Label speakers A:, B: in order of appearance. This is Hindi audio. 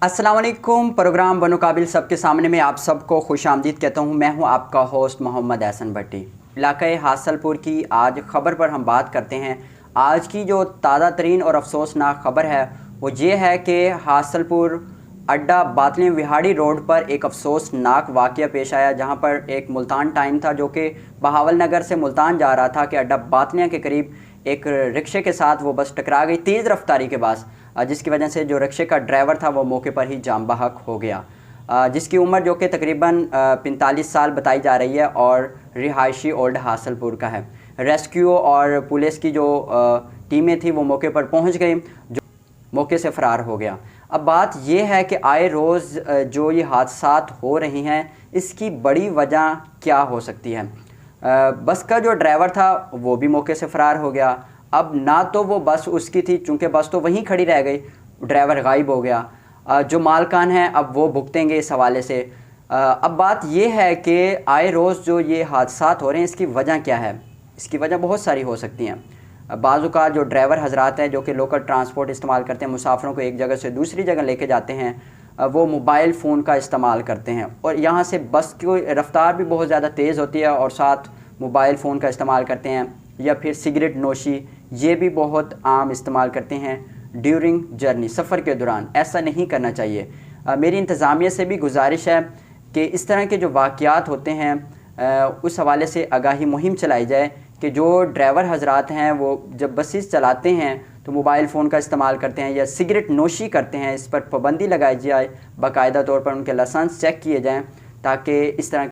A: अस्सलाम वालेकुम। प्रोग्राम बनो काबिल सबके सामने में आप सबको खुश आमदीद कहता हूँ। मैं हूँ आपका होस्ट मोहम्मद एहसन भट्टी। इलाक़े हासलपुर की आज ख़बर पर हम बात करते हैं। आज की जो ताज़ा तरीन और अफसोसनाक ख़बर है वो ये है कि हासलपुर अड्डा बातलियाँ विहाड़ी रोड पर एक अफसोसनाक वाक़या पेश आया, जहाँ पर एक मुल्तान टाइम था जो कि बहावल नगर से मुल्तान जा रहा था कि अड्डा बातलियाँ के करीब एक रिक्शे के साथ वो बस टकरा गई तेज़ रफ्तारी के बाद, जिसकी वजह से जो रिक्शे का ड्राइवर था वो मौके पर ही जाम बहक हो गया, जिसकी उम्र जो कि तकरीबन 45 साल बताई जा रही है और रिहायशी ओल्ड हासलपुर का है। रेस्क्यू और पुलिस की जो टीमें थी वो मौके पर पहुंच गई, जो मौके से फ़रार हो गया। अब बात यह है कि आए रोज़ जो ये हादसात हो रही हैं इसकी बड़ी वजह क्या हो सकती है। बस का जो ड्राइवर था वो भी मौके से फ़रार हो गया। अब ना तो वो बस उसकी थी, चूँकि बस तो वहीं खड़ी रह गई, ड्राइवर गायब हो गया। जो मालकान हैं अब वो भुगतेंगे इस हवाले से। अब बात ये है कि आए रोज़ जो ये हादसात हो रहे हैं इसकी वजह क्या है। इसकी वजह बहुत सारी हो सकती हैं। बाज़ औक़ात जो ड्राइवर हजरात हैं जो कि लोकल ट्रांसपोर्ट इस्तेमाल करते हैं, मुसाफिरों को एक जगह से दूसरी जगह लेके जाते हैं, वो मोबाइल फ़ोन का इस्तेमाल करते हैं और यहाँ से बस की रफ़्तार भी बहुत ज़्यादा तेज़ होती है और साथ मोबाइल फ़ोन का इस्तेमाल करते हैं। या फिर सिगरेट नोशी ये भी बहुत आम इस्तेमाल करते हैं ड्यूरिंग जर्नी, सफ़र के दौरान। ऐसा नहीं करना चाहिए। मेरी इंतज़ामिया से भी गुजारिश है कि इस तरह के जो वाक़यात होते हैं उस हवाले से आगाही मुहिम चलाई जाए कि जो ड्राइवर हजरात हैं वो जब बसेस चलाते हैं तो मोबाइल फ़ोन का इस्तेमाल करते हैं या सिगरेट नोशी करते हैं, इस पर पाबंदी लगाई जाए, बाकायदा तौर पर उनके लाइसेंस चेक किए जाएँ ताकि इस तरह